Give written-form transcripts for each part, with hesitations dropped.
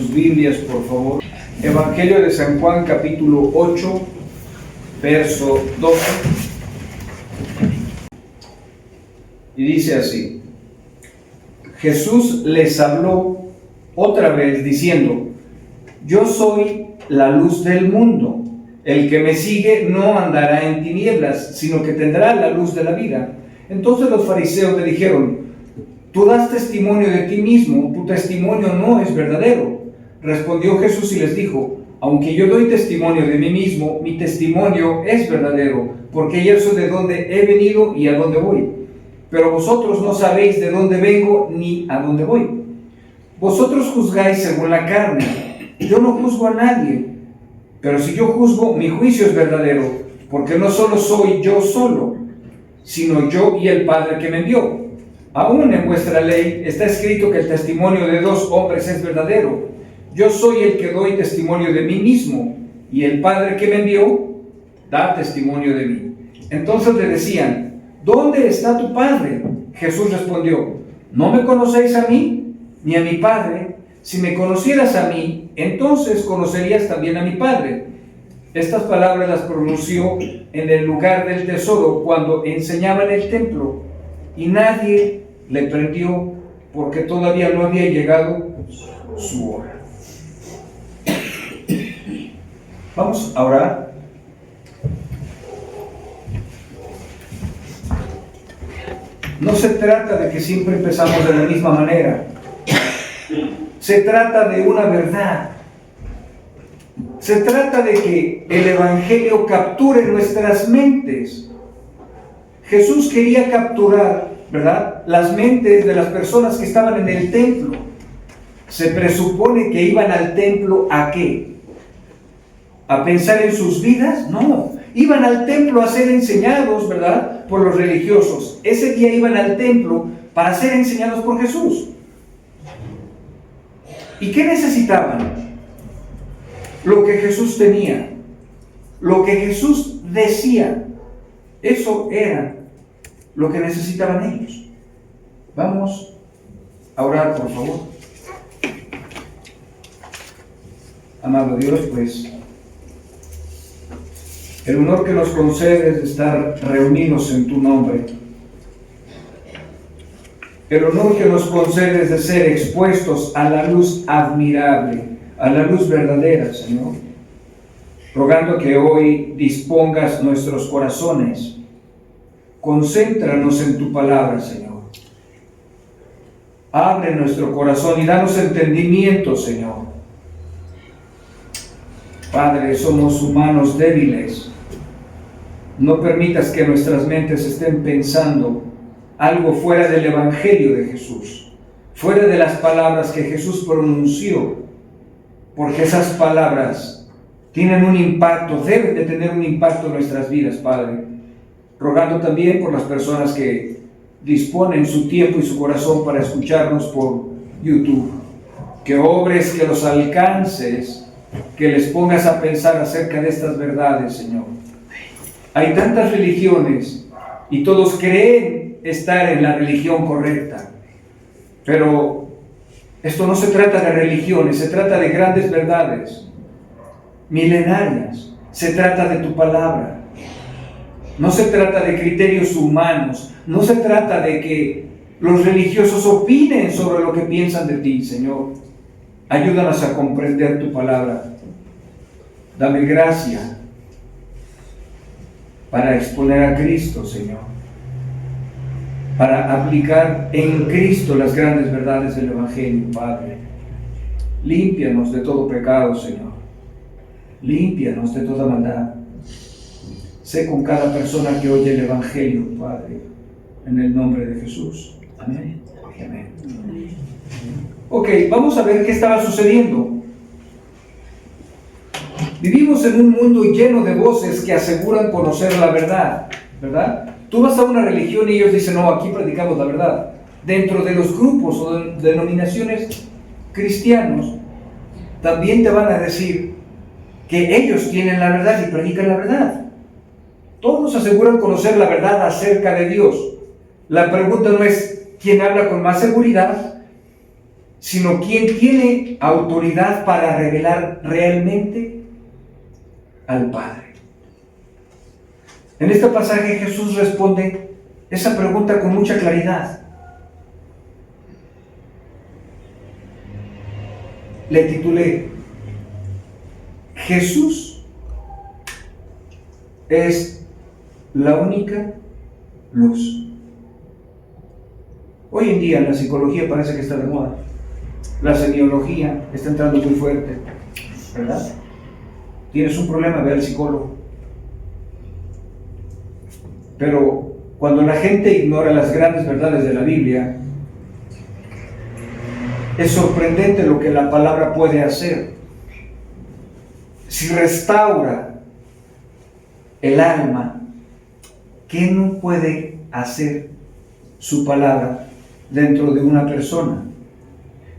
sus Biblias, por favor. Evangelio de San Juan, capítulo 8, verso 12. Y dice así: Jesús les habló otra vez diciendo: Yo soy la luz del mundo. El que me sigue no andará en tinieblas, sino que tendrá la luz de la vida. Entonces los fariseos le dijeron: Tú das testimonio de ti mismo, tu testimonio no es verdadero. Respondió Jesús y les dijo: Aunque yo doy testimonio de mí mismo, mi testimonio es verdadero, porque yo sé de dónde he venido y a dónde voy. Pero vosotros no sabéis de dónde vengo ni a dónde voy. Vosotros juzgáis según la carne. Yo no juzgo a nadie. Pero si yo juzgo, mi juicio es verdadero, porque no solo soy yo solo, sino yo y el Padre que me envió. Aún en vuestra ley está escrito que el testimonio de dos hombres es verdadero. Yo soy el que doy testimonio de mí mismo, y el Padre que me envió da testimonio de mí. Entonces le decían: ¿Dónde está tu Padre? Jesús respondió: ¿No me conocéis a mí, ni a mi Padre? Si me conocieras a mí, entonces conocerías también a mi Padre. Estas palabras las pronunció en el lugar del tesoro cuando enseñaba en el templo, y nadie le prendió porque todavía no había llegado su hora. Vamos a orar. No se trata de que siempre empezamos de la misma manera. Se trata de una verdad. Se trata de que el Evangelio capture nuestras mentes. Jesús quería capturar, ¿verdad?, las mentes de las personas que estaban en el templo. Se presupone que iban al templo ¿a qué? ¿A pensar en sus vidas? No. Iban al templo a ser enseñados, ¿verdad?, por los religiosos. Ese día iban al templo para ser enseñados por Jesús. ¿Y qué necesitaban? Lo que Jesús tenía, lo que Jesús decía, eso era lo que necesitaban ellos. Vamos a orar, por favor. Amado Dios, pues, el honor que nos concedes de estar reunidos en tu nombre, el honor que nos concedes de ser expuestos a la luz admirable, a la luz verdadera, Señor, rogando que hoy dispongas nuestros corazones. Concéntranos en tu palabra, Señor. Abre nuestro corazón y danos entendimiento, Señor. Padre, somos humanos débiles. No permitas que nuestras mentes estén pensando algo fuera del Evangelio de Jesús, fuera de las palabras que Jesús pronunció, porque esas palabras tienen un impacto, deben de tener un impacto en nuestras vidas, Padre. Rogando también por las personas que disponen su tiempo y su corazón para escucharnos por YouTube, que obres, que los alcances, que les pongas a pensar acerca de estas verdades, Señor. Hay tantas religiones y todos creen estar en la religión correcta, pero esto no se trata de religiones, se trata de grandes verdades milenarias. Se trata de tu palabra. No se trata de criterios humanos, no se trata de que los religiosos opinen sobre lo que piensan de ti, Señor. Ayúdanos a comprender tu palabra. Dame gracia para exponer a Cristo, Señor, para aplicar en Cristo las grandes verdades del Evangelio, Padre. Límpianos de todo pecado, Señor. Límpianos de toda maldad. Sé con cada persona que oye el Evangelio, Padre, en el nombre de Jesús. Amén. Amén. Ok, vamos a ver qué estaba sucediendo. Vivimos en un mundo lleno de voces que aseguran conocer la verdad, ¿verdad? Tú vas a una religión y ellos dicen: no, aquí predicamos la verdad. Dentro de los grupos o denominaciones cristianos, también te van a decir que ellos tienen la verdad y predican la verdad. Todos aseguran conocer la verdad acerca de Dios. La pregunta no es quién habla con más seguridad, sino quien tiene autoridad para revelar realmente al Padre. En este pasaje Jesús responde esa pregunta con mucha claridad. Le titulé: Jesús es la única luz. Hoy en día la psicología parece que está de moda. La semiología está entrando muy fuerte, ¿verdad? Tienes un problema, ve al psicólogo. Pero cuando la gente ignora las grandes verdades de la Biblia, es sorprendente lo que la palabra puede hacer. Si restaura el alma, ¿qué no puede hacer su palabra dentro de una persona?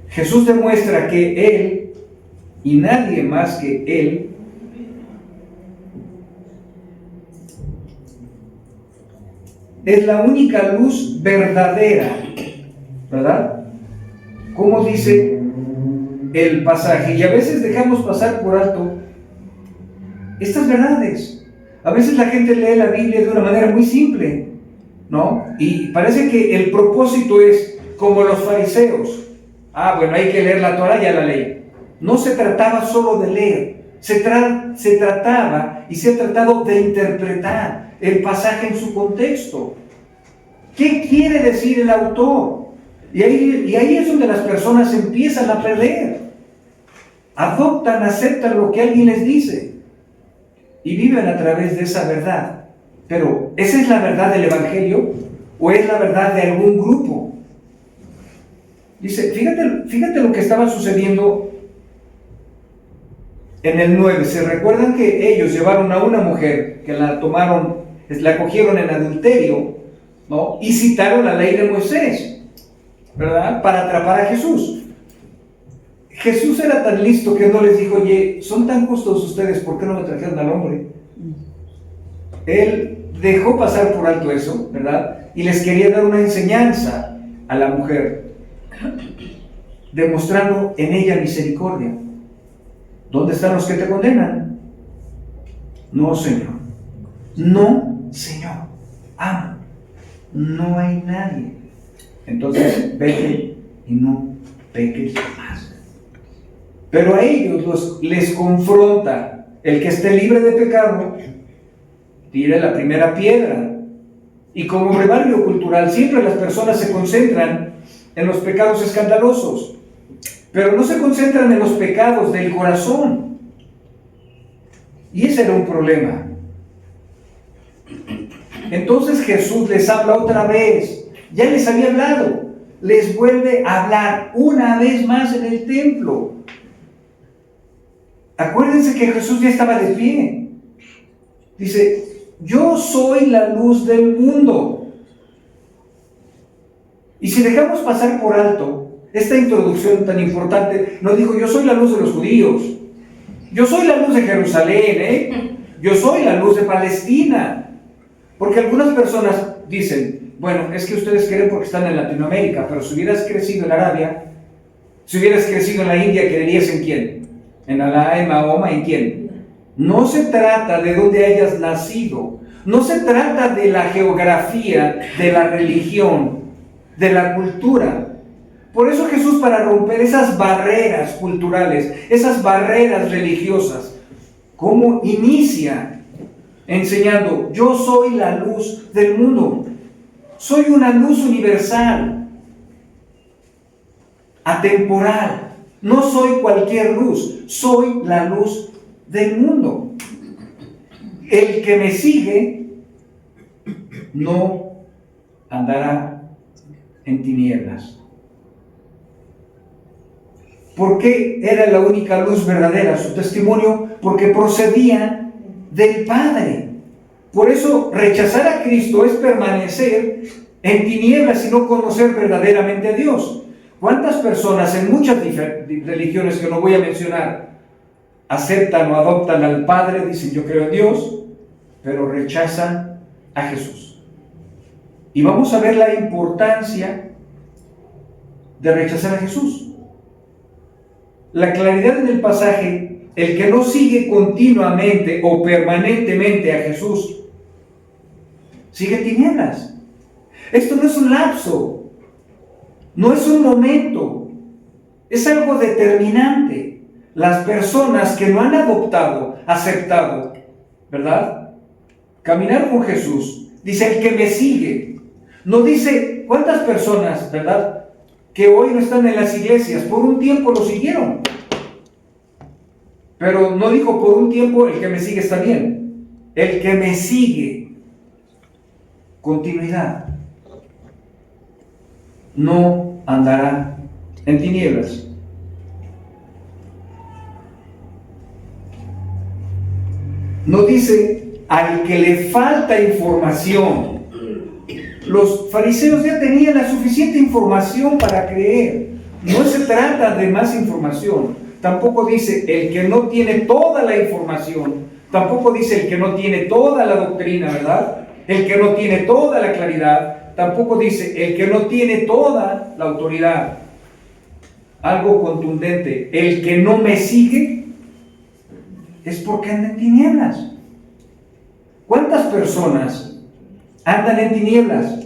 Jesús demuestra que Él, y nadie más que Él, es la única luz verdadera, ¿verdad? Como dice el pasaje, y a veces dejamos pasar por alto estas verdades. A veces la gente lee la Biblia de una manera muy simple, ¿no? Y parece que el propósito es como los fariseos. Bueno, hay que leer la Torá, ya la leí. No se trataba solo de leer, se trataba y se ha tratado de interpretar el pasaje en su contexto. ¿Qué quiere decir el autor? Y ahí es donde las personas empiezan a perder. Adoptan, aceptan lo que alguien les dice y viven a través de esa verdad. Pero, ¿esa es la verdad del Evangelio o es la verdad de algún grupo? Dice, fíjate lo que estaba sucediendo en el 9. ¿Se recuerdan que ellos llevaron a una mujer que la cogieron en adulterio, ¿no? Y citaron la ley de Moisés, ¿verdad? Para atrapar a Jesús. Jesús era tan listo que no les dijo: oye, son tan justos ustedes, ¿por qué no me trajeron al hombre? Él dejó pasar por alto eso, ¿verdad? Y les quería dar una enseñanza a la mujer, demostrando en ella misericordia. ¿Dónde están los que te condenan? No, Señor. No, Señor. Ama. No hay nadie. Entonces, vete y no peques más. Pero a ellos les confronta: el que esté libre de pecado, tire la primera piedra. Y como brevario cultural, siempre las personas se concentran en los pecados escandalosos, pero no se concentran en los pecados del corazón. Y ese era un problema. Entonces Jesús les habla otra vez. Ya les había hablado. Les vuelve a hablar una vez más en el templo. Acuérdense que Jesús ya estaba de pie. Dice: yo soy la luz del mundo. Y si dejamos pasar por alto esta introducción tan importante, nos dijo: yo soy la luz de los judíos, yo soy la luz de Jerusalén, yo soy la luz de Palestina. Porque algunas personas dicen: bueno, es que ustedes creen porque están en Latinoamérica, pero si hubieras crecido en Arabia, si hubieras crecido en la India, ¿creerías en quién? ¿En Alá, en Mahoma, en quién? No se trata de dónde hayas nacido, no se trata de la geografía, de la religión, de la cultura. Por eso Jesús, para romper esas barreras culturales, esas barreras religiosas, ¿cómo inicia? Enseñando: yo soy la luz del mundo, soy una luz universal, atemporal, no soy cualquier luz, soy la luz del mundo. El que me sigue no andará en tinieblas. ¿Por qué era la única luz verdadera? Su testimonio, porque procedía del Padre. Por eso rechazar a Cristo es permanecer en tinieblas y no conocer verdaderamente a Dios. ¿Cuántas personas en muchas religiones que no voy a mencionar aceptan o adoptan al Padre, dicen: yo creo en Dios, pero rechazan a Jesús? Y vamos a ver la importancia de rechazar a Jesús. la claridad en el pasaje, el que no sigue continuamente o permanentemente a Jesús, sigue tinieblas. Esto no es un lapso, no es un momento, es algo determinante. Las personas que no han aceptado, ¿verdad? Caminar con Jesús, dice el que me sigue. No dice cuántas personas, ¿verdad?, que hoy no están en las iglesias, por un tiempo lo siguieron. Pero no dijo por un tiempo el que me sigue está bien. El que me sigue, continuidad, no andará en tinieblas. No dice al que le falta información. Los fariseos ya tenían la suficiente información para creer. No se trata de más información. Tampoco dice el que no tiene toda la información. Tampoco dice el que no tiene toda la doctrina, ¿verdad? El que no tiene toda la claridad. Tampoco dice el que no tiene toda la autoridad. Algo contundente. El que no me sigue es porque anda en tinieblas. ¿Cuántas personas andan en tinieblas?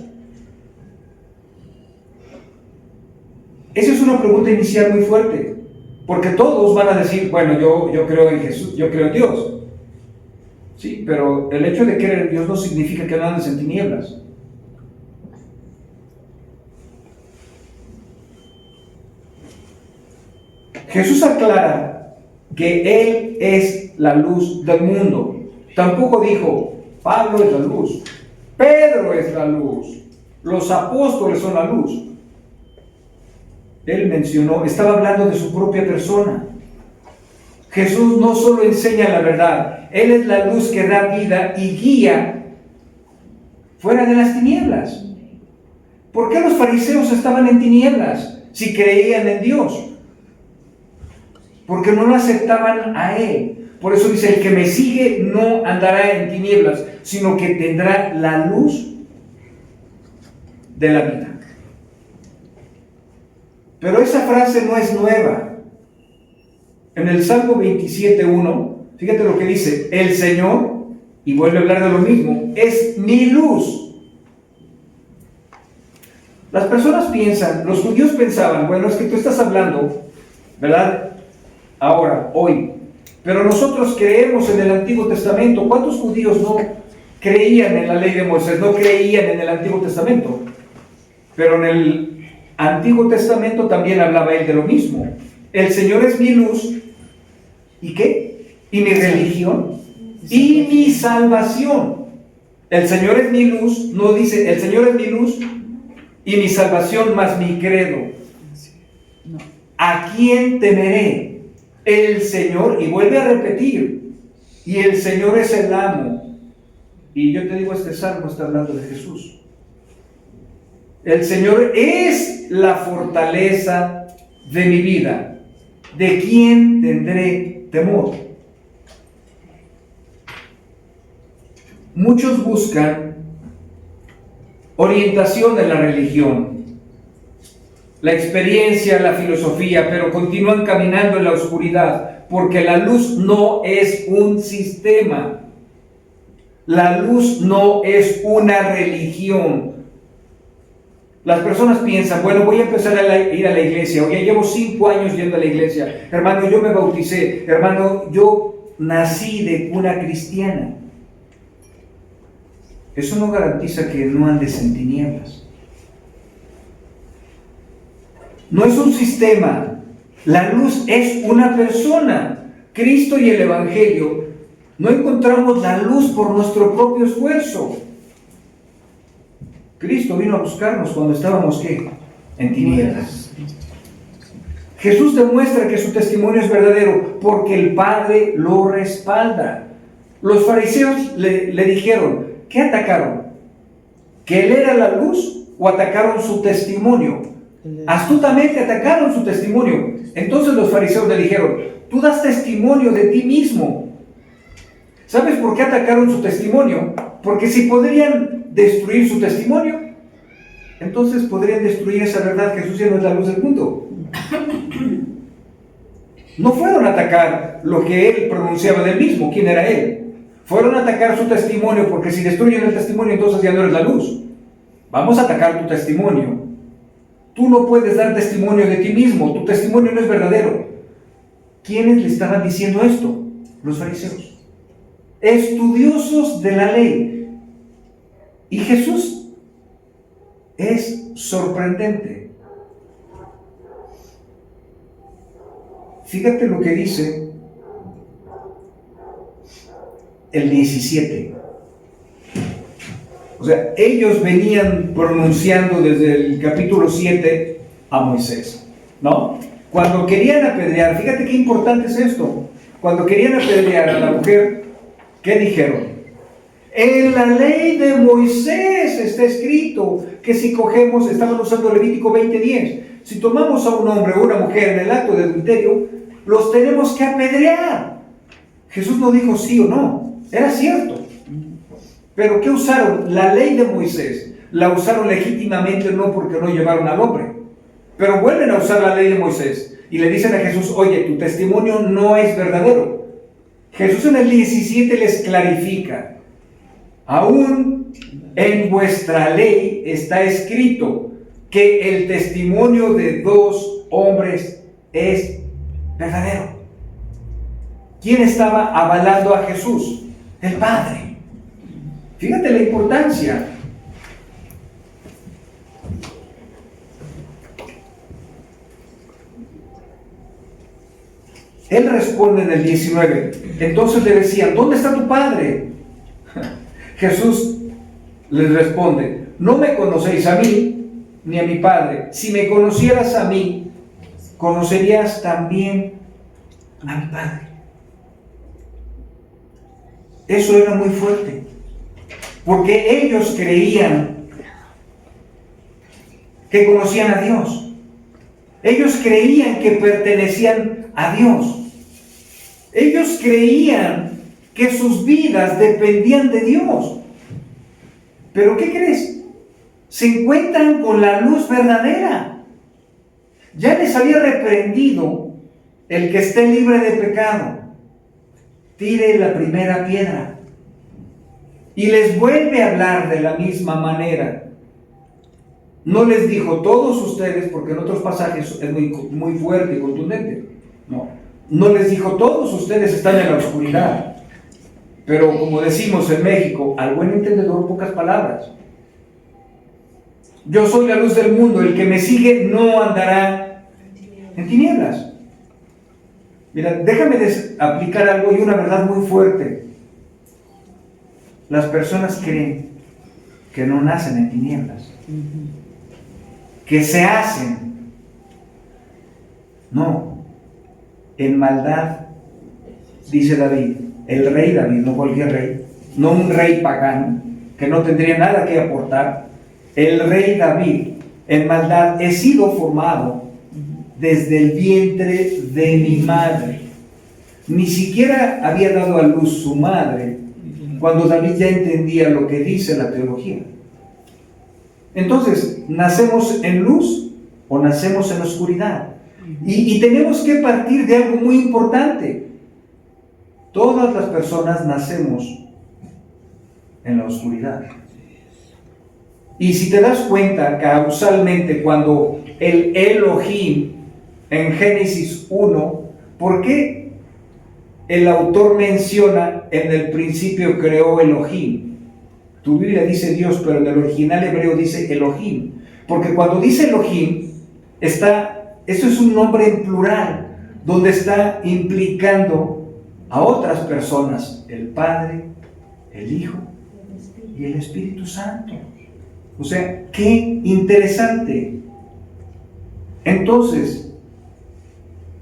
Esa es una pregunta inicial muy fuerte, porque todos van a decir, bueno, yo creo en Jesús, yo creo en Dios. Sí, pero el hecho de creer en Dios no significa que no andes en tinieblas. Jesús aclara que Él es la luz del mundo. Tampoco dijo, Pablo es la luz, Pedro es la luz, los apóstoles son la luz. Él mencionó, estaba hablando de su propia persona. Jesús no solo enseña la verdad, Él es la luz que da vida y guía fuera de las tinieblas. ¿Por qué los fariseos estaban en tinieblas si creían en Dios? Porque no lo aceptaban a Él. Por eso dice, el que me sigue no andará en tinieblas, sino que tendrá la luz de la vida. Pero esa frase no es nueva. En el Salmo 27:1, fíjate lo que dice, el Señor, y vuelve a hablar de lo mismo, es mi luz. Las personas piensan, los judíos pensaban, bueno, es que tú estás hablando, ¿verdad? Ahora, hoy. Pero nosotros creemos en el Antiguo Testamento. ¿Cuántos judíos no creían en la ley de Moisés? No creían en el Antiguo Testamento. Pero en el Antiguo Testamento también hablaba él de lo mismo. El Señor es mi luz. ¿Y qué? ¿Y mi religión? Y mi salvación. El Señor es mi luz. No dice, el Señor es mi luz y mi salvación más mi credo. ¿A quién temeré? El Señor, y vuelve a repetir, y el Señor es el amo. Y yo te digo, este salmo está hablando de Jesús. El Señor es la fortaleza de mi vida. ¿De quién tendré temor? Muchos buscan orientación en la religión, la experiencia, la filosofía, pero continúan caminando en la oscuridad, porque la luz no es un sistema. La luz no es una religión. Las personas piensan, bueno, voy a empezar a ir a la iglesia, o ya llevo 5 años yendo a la iglesia, hermano, yo me bauticé, hermano, yo nací de cuna cristiana. Eso no garantiza que no andes en tinieblas. No es un sistema, la luz es una persona. Cristo y el Evangelio, no encontramos la luz por nuestro propio esfuerzo. Cristo vino a buscarnos cuando estábamos, ¿qué? En tinieblas. Jesús demuestra que su testimonio es verdadero porque el Padre lo respalda. Los fariseos le dijeron, ¿qué atacaron? ¿Que Él era la luz o atacaron su testimonio? Astutamente atacaron su testimonio. Entonces los fariseos le dijeron, tú das testimonio de ti mismo. ¿Sabes por qué atacaron su testimonio? Porque si podrían destruir su testimonio, entonces podrían destruir esa verdad. Jesús ya no es la luz del mundo. No fueron a atacar lo que él pronunciaba del mismo, quién era él. Fueron a atacar su testimonio, porque si destruyen el testimonio, entonces ya no eres la luz. Vamos a atacar tu testimonio. Tú no puedes dar testimonio de ti mismo, tu testimonio no es verdadero. ¿Quiénes le estaban diciendo esto? Los fariseos, estudiosos de la ley. Y Jesús es sorprendente. Fíjate lo que dice el 17. O sea, ellos venían pronunciando desde el capítulo 7 a Moisés, ¿no? Cuando querían apedrear, fíjate qué importante es esto. Cuando querían apedrear a la mujer, ¿qué dijeron? En la ley de Moisés está escrito que si cogemos, estaban usando Levítico 20:10, si tomamos a un hombre o una mujer en el acto de adulterio, los tenemos que apedrear. Jesús no dijo sí o no, era cierto. Pero ¿qué usaron? La ley de Moisés. La usaron legítimamente, no porque no llevaron al hombre. Pero vuelven a usar la ley de Moisés y le dicen a Jesús, oye, tu testimonio no es verdadero. Jesús en el 17 les clarifica, aún en vuestra ley está escrito que el testimonio de dos hombres es verdadero. ¿Quién estaba avalando a Jesús? El Padre. Fíjate la importancia. Él responde en el 19. Entonces le decían, ¿dónde está tu Padre? Jesús les responde, no me conocéis a mí ni a mi Padre. Si me conocieras a mí, conocerías también a mi Padre. Eso era muy fuerte, porque ellos creían que conocían a Dios. Ellos creían que pertenecían a Dios. Ellos creían que sus vidas dependían de Dios. ¿Pero qué crees? Se encuentran con la luz verdadera. Ya les había reprendido el que esté libre de pecado. Tire la primera piedra. Y les vuelve a hablar de la misma manera. No les dijo todos ustedes, porque en otros pasajes es muy fuerte y contundente. No les dijo todos ustedes están en la oscuridad. Pero como decimos en México, al buen entendedor pocas palabras. Yo soy la luz del mundo, el que me sigue no andará en tinieblas. Mira, déjame aplicar algo y una verdad muy fuerte. Las personas creen que no nacen en tinieblas, que se hacen. No, en maldad, dice David, el rey David, no cualquier rey, no un rey pagano, que no tendría nada que aportar. El rey David, en maldad, he sido formado desde el vientre de mi madre. Ni siquiera había dado a luz su madre cuando David ya entendía lo que dice la teología. Entonces, ¿nacemos en luz o nacemos en oscuridad? Y tenemos que partir de algo muy importante. Todas las personas nacemos en la oscuridad. Y si te das cuenta, causalmente, cuando el Elohim en Génesis 1, ¿por qué el autor menciona en el principio creó Elohim? Tu Biblia dice Dios, pero en el original hebreo dice Elohim. Porque cuando dice Elohim, eso es un nombre en plural, donde está implicando a otras personas, el Padre, el Hijo y el Espíritu Santo. O sea, qué interesante. Entonces,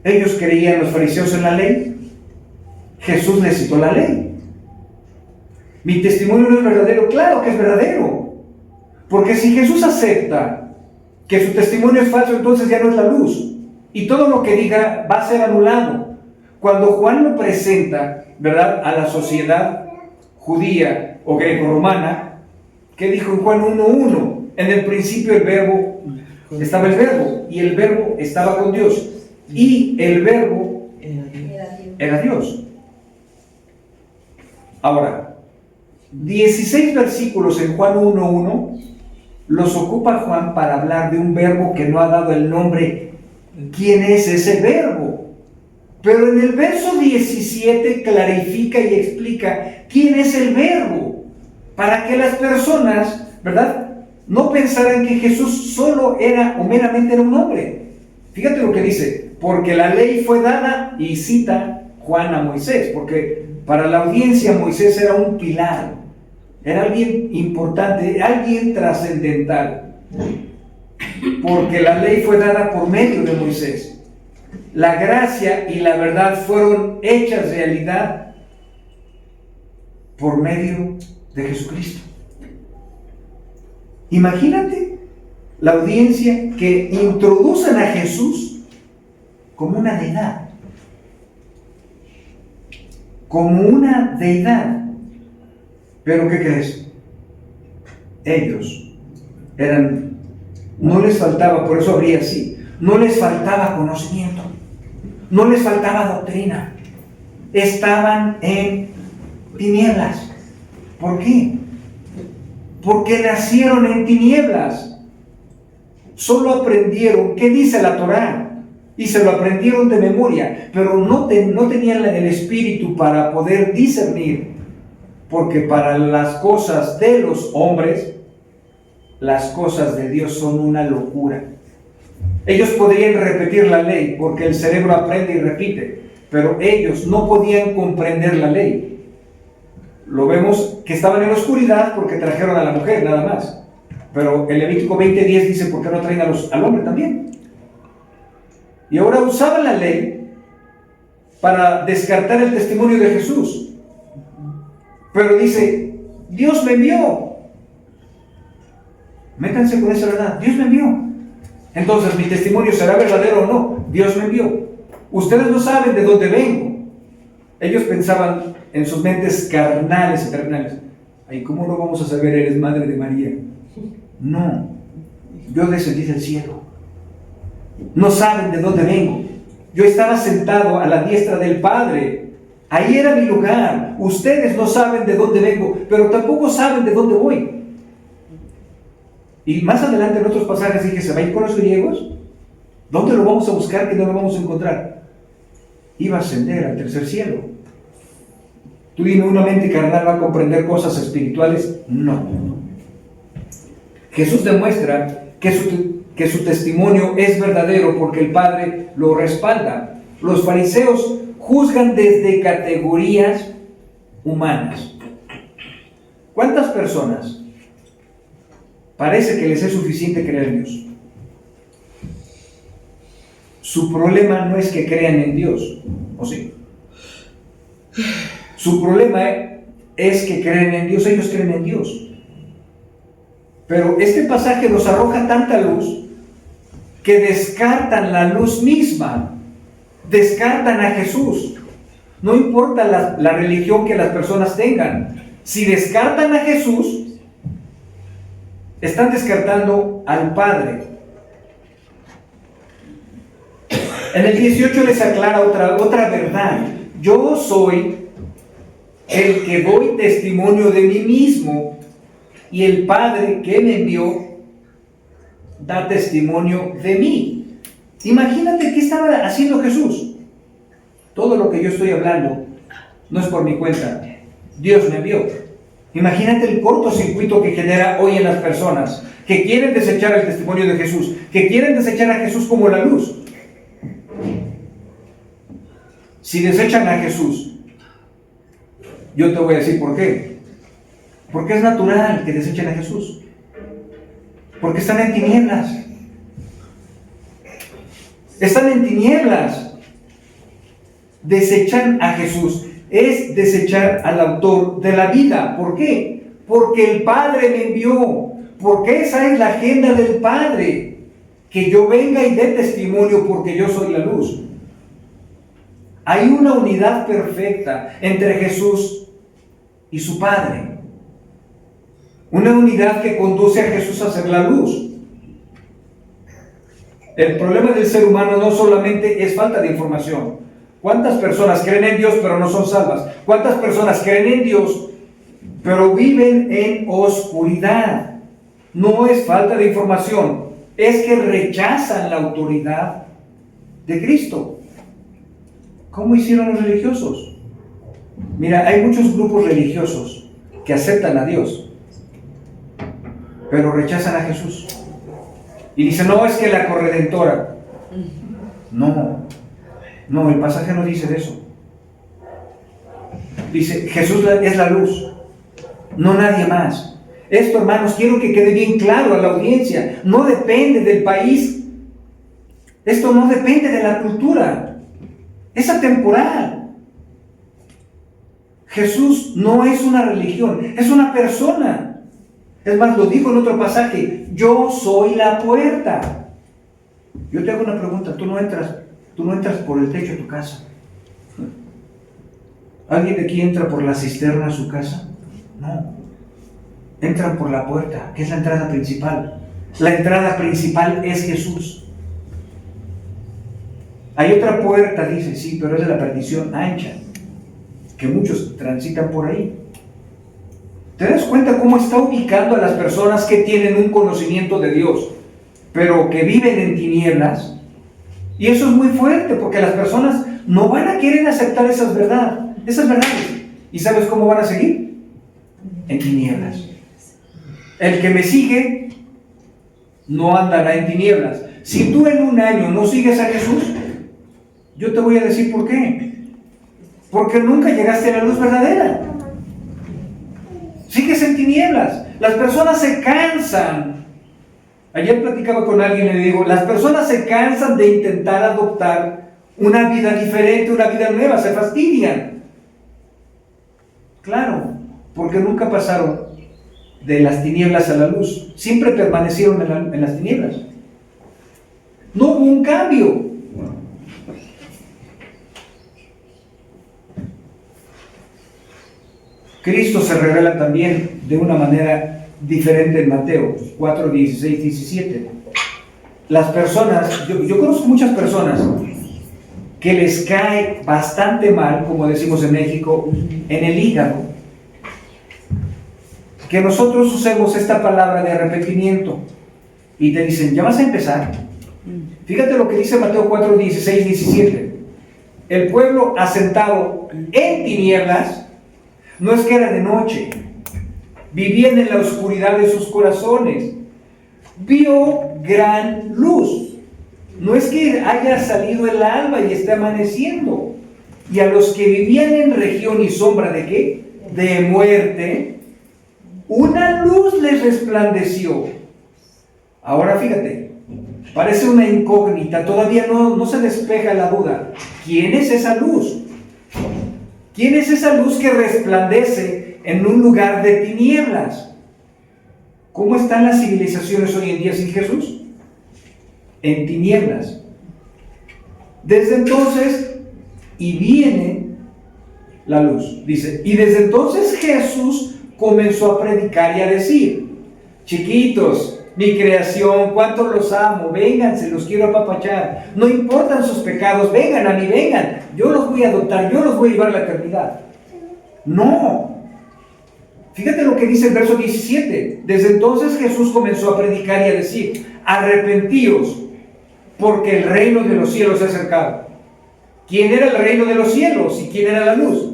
ellos creían, los fariseos, en la ley. Jesús les citó la ley. Mi testimonio no es verdadero. Claro que es verdadero. Porque si Jesús acepta que su testimonio es falso, entonces ya no es la luz. Y todo lo que diga va a ser anulado. Cuando Juan lo presenta, ¿verdad?, a la sociedad judía o grecorromana, ¿qué dijo en Juan 1:1? En el principio el verbo, estaba el verbo, y el verbo estaba con Dios. Y el verbo era Dios. Ahora, 16 versículos en Juan 1:1 los ocupa Juan para hablar de un verbo que no ha dado el nombre. ¿Quién es ese verbo? Pero en el verso 17 clarifica y explica quién es el verbo, para que las personas, ¿verdad?, no pensaran que Jesús solo era o meramente era un hombre. Fíjate lo que dice: porque la ley fue dada, y cita Juan a Moisés, porque para la audiencia Moisés era un pilar, era alguien importante, alguien trascendental, porque la ley fue dada por medio de Moisés. La gracia y la verdad fueron hechas realidad por medio de Jesucristo. Imagínate la audiencia que introducen a Jesús como una deidad. Como una deidad. Pero ¿qué crees? Ellos no les faltaba, por eso habría así, no les faltaba conocimiento, no les faltaba doctrina, estaban en tinieblas. ¿Por qué? Porque nacieron en tinieblas. Solo aprendieron qué dice la Torá y se lo aprendieron de memoria, pero no tenían el espíritu para poder discernir, porque para las cosas de los hombres, las cosas de Dios son una locura. Ellos podrían repetir la ley, porque el cerebro aprende y repite, pero ellos no podían comprender la ley. Lo vemos que estaban en la oscuridad porque trajeron a la mujer, nada más. Pero el Levítico 20:10 dice: ¿por qué no traen al hombre también? Y ahora usaban la ley para descartar el testimonio de Jesús. Pero dice: Dios me envió. Métanse con esa verdad: Dios me envió. Entonces, ¿mi testimonio será verdadero o no? Dios me envió. Ustedes no saben de dónde vengo. Ellos pensaban en sus mentes carnales y terrenales: ay, ¿cómo no vamos a saber? Eres madre de María. No, yo descendí del cielo. No saben de dónde vengo. Yo estaba sentado a la diestra del Padre. Ahí era mi lugar. Ustedes no saben de dónde vengo, pero tampoco saben de dónde voy. Y más adelante en otros pasajes dije: ¿se va a ir con los griegos? ¿Dónde lo vamos a buscar que no lo vamos a encontrar? Iba a ascender al tercer cielo. Tú dime, ¿una mente carnal va a comprender cosas espirituales? No. Jesús demuestra que su testimonio es verdadero porque el Padre lo respalda. Los fariseos juzgan desde categorías humanas. ¿Cuántas personas parece que les es suficiente creer en Dios? Su problema no es que crean en Dios, ¿o sí? Su problema es que creen en Dios. Ellos creen en Dios. Pero este pasaje nos arroja tanta luz que descartan la luz misma, descartan a Jesús. No importa la religión que las personas tengan. Si descartan a Jesús, están descartando al Padre. En el 18 les aclara otra verdad: yo soy el que doy testimonio de mí mismo, y el Padre que me envió da testimonio de mí. Imagínate qué estaba haciendo Jesús. Todo lo que yo estoy hablando no es por mi cuenta. Dios me envió. Imagínate el cortocircuito que genera hoy en las personas que quieren desechar el testimonio de Jesús, que quieren desechar a Jesús como la luz. Si desechan a Jesús, yo te voy a decir por qué. Porque es natural que desechen a Jesús. Porque están en tinieblas. Están en tinieblas. Desechan a Jesús es desechar al autor de la vida. ¿Por qué? Porque el Padre me envió. Porque esa es la agenda del Padre. Que yo venga y dé testimonio porque yo soy la luz. Hay una unidad perfecta entre Jesús y su Padre. Una unidad que conduce a Jesús a ser la luz. El problema del ser humano no solamente es falta de información, ¿Cuántas personas creen en Dios pero no son salvas? ¿Cuántas personas creen en Dios pero viven en oscuridad? No es falta de información, es que rechazan la autoridad de Cristo. ¿Cómo hicieron los religiosos? Mira, hay muchos grupos religiosos que aceptan a Dios, pero rechazan a Jesús. Y dicen, no, es que la corredentora. No, el pasaje no dice de eso. Dice, Jesús es la luz, no nadie más. Esto, hermanos, quiero que quede bien claro a la audiencia. No depende del país. Esto no depende de la cultura. Es atemporal. Jesús no es una religión, es una persona. Es más, lo dijo en otro pasaje, yo soy la puerta. Yo te hago una pregunta, tú no entras por el techo de tu casa. ¿Alguien de aquí entra por la cisterna a su casa? No. Entran por la puerta, que es la entrada principal. La entrada principal es Jesús. Hay otra puerta, dice, sí, pero es de la perdición ancha, que muchos transitan por ahí. ¿Te das cuenta cómo está ubicando a las personas que tienen un conocimiento de Dios, pero que viven en tinieblas? Y eso es muy fuerte, porque las personas no van a querer aceptar esas verdades. ¿Y sabes cómo van a seguir? En tinieblas. El que me sigue no andará en tinieblas. Si tú en un año no sigues a Jesús, yo te voy a decir por qué. Porque nunca llegaste a la luz verdadera. Sigues en tinieblas. Las personas se cansan. Ayer platicaba con alguien y le digo, las personas se cansan de intentar adoptar una vida diferente, una vida nueva, se fastidian. Claro, porque nunca pasaron de las tinieblas a la luz, siempre permanecieron en las tinieblas. No hubo un cambio. Cristo se revela también de una manera diferente en Mateo 4, 16, 17. Las personas, yo conozco muchas personas que les cae bastante mal, como decimos en México, en el hígado, que nosotros usemos esta palabra de arrepentimiento y te dicen, ya vas a empezar. Fíjate lo que dice Mateo 4, 16, 17. El pueblo asentado en tinieblas, no es que era de noche, vivían en la oscuridad de sus corazones, vio gran luz. No es que haya salido el alba y esté amaneciendo. Y a los que vivían en región y sombra ¿de qué? De muerte, una luz les resplandeció. Ahora fíjate, parece una incógnita, todavía no se despeja la duda. ¿Quién es esa luz? ¿Quién es esa luz que resplandece en un lugar de tinieblas? ¿Cómo están las civilizaciones hoy en día sin Jesús? En tinieblas. Desde entonces, y viene la luz, dice, y desde entonces Jesús comenzó a predicar y a decir, chiquitos, mi creación, cuánto los amo, vénganse, los quiero apapachar, no importan sus pecados, vengan a mí, vengan, yo los voy a adoptar, yo los voy a llevar a la eternidad. No. Fíjate lo que dice el verso 17. Desde entonces Jesús comenzó a predicar y a decir, arrepentíos, porque el reino de los cielos se ha acercado. ¿Quién era el reino de los cielos y quién era la luz?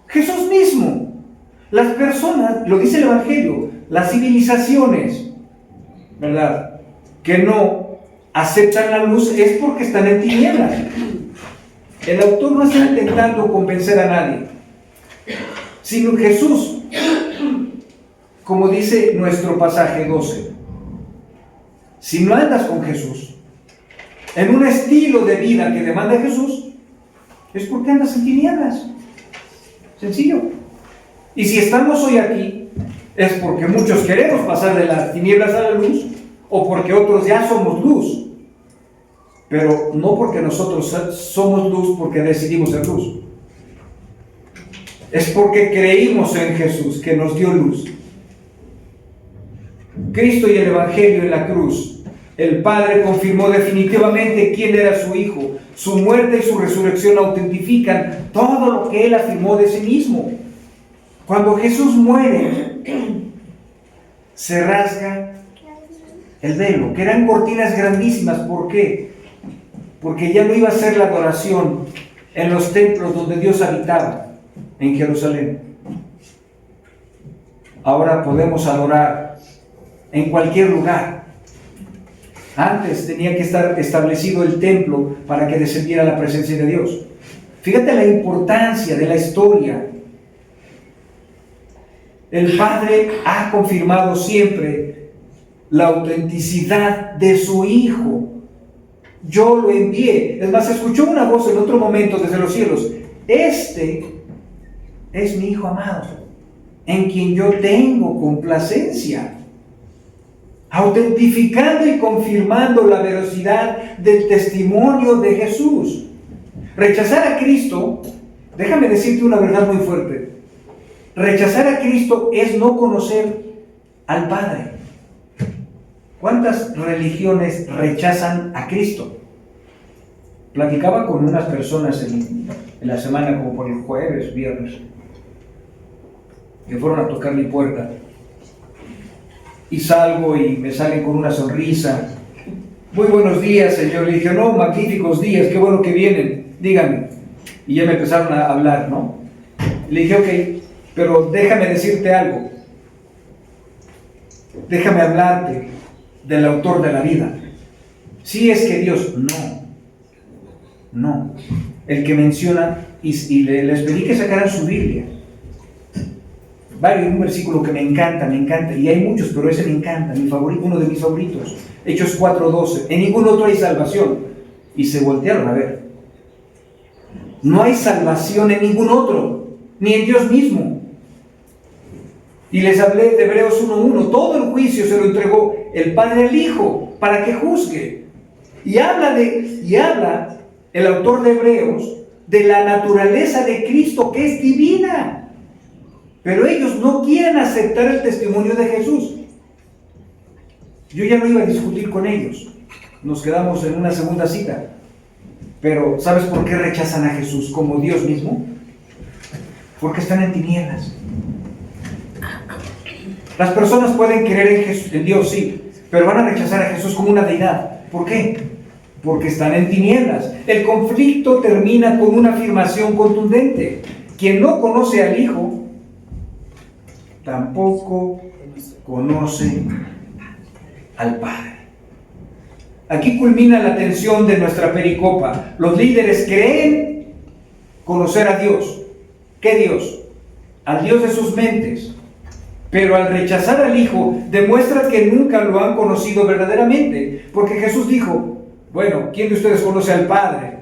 Jesús mismo. Las personas, lo dice el Evangelio, las civilizaciones, ¿verdad?, que no aceptan la luz es porque están en tinieblas. El autor no está intentando convencer a nadie, sino Jesús, como dice nuestro pasaje 12. Si no andas con Jesús, en un estilo de vida que demanda Jesús, es porque andas en tinieblas. Sencillo. Y si estamos hoy aquí, es porque muchos queremos pasar de las tinieblas a la luz, o porque otros ya somos luz. Pero no porque nosotros somos luz porque decidimos ser luz. Es porque creímos en Jesús, que nos dio luz. Cristo y el Evangelio en la cruz. El Padre confirmó definitivamente quién era su Hijo. Su muerte y su resurrección autentifican todo lo que Él afirmó de sí mismo. Cuando Jesús muere, se rasga el velo, que eran cortinas grandísimas. ¿Por qué? Porque ya no iba a ser la adoración en los templos donde Dios habitaba, en Jerusalén. Ahora podemos adorar en cualquier lugar. Antes tenía que estar establecido el templo para que descendiera la presencia de Dios. Fíjate la importancia de la historia. El Padre ha confirmado siempre la autenticidad de su Hijo. Yo lo envié. Es más, escuchó una voz en otro momento desde los cielos. Este es mi Hijo amado, en quien yo tengo complacencia. Autentificando y confirmando la veracidad del testimonio de Jesús. Rechazar a Cristo, déjame decirte una verdad muy fuerte. Rechazar a Cristo es no conocer al Padre. ¿Cuántas religiones rechazan a Cristo? Platicaba con unas personas en la semana, como por el jueves, viernes, que fueron a tocar mi puerta. Y salgo y me salen con una sonrisa. Muy buenos días, Señor. Le dije, no, magníficos días, qué bueno que vienen, díganme. Y ya me empezaron a hablar, ¿no? Le dije, ok, pero déjame decirte algo. Déjame hablarte del autor de la vida. Si es que Dios, no. El que menciona, y les pedí que sacaran su Biblia. Un versículo que me encanta, y hay muchos, pero ese me encanta, mi favorito, uno de mis favoritos. Hechos 4:12. En ningún otro hay salvación. Y se voltearon a ver. No hay salvación en ningún otro, ni en Dios mismo. Y les hablé de Hebreos 1:1. Todo el juicio se lo entregó el Padre al Hijo para que juzgue. Y habla el autor de Hebreos de la naturaleza de Cristo, que es divina. Pero ellos no quieren aceptar el testimonio de Jesús. Yo ya no iba a discutir con ellos. Nos quedamos en una segunda cita. Pero ¿sabes por qué rechazan a Jesús como Dios mismo? Porque están en tinieblas. Las personas pueden creer en Dios, sí, pero van a rechazar a Jesús como una deidad. ¿Por qué? Porque están en tinieblas. El conflicto termina con una afirmación contundente. Quien no conoce al Hijo tampoco conoce al Padre. Aquí culmina la tensión de nuestra pericopa. Los líderes creen conocer a Dios. ¿Qué Dios? Al Dios de sus mentes. Pero al rechazar al Hijo, demuestra que nunca lo han conocido verdaderamente. Porque Jesús dijo, bueno, ¿quién de ustedes conoce al Padre?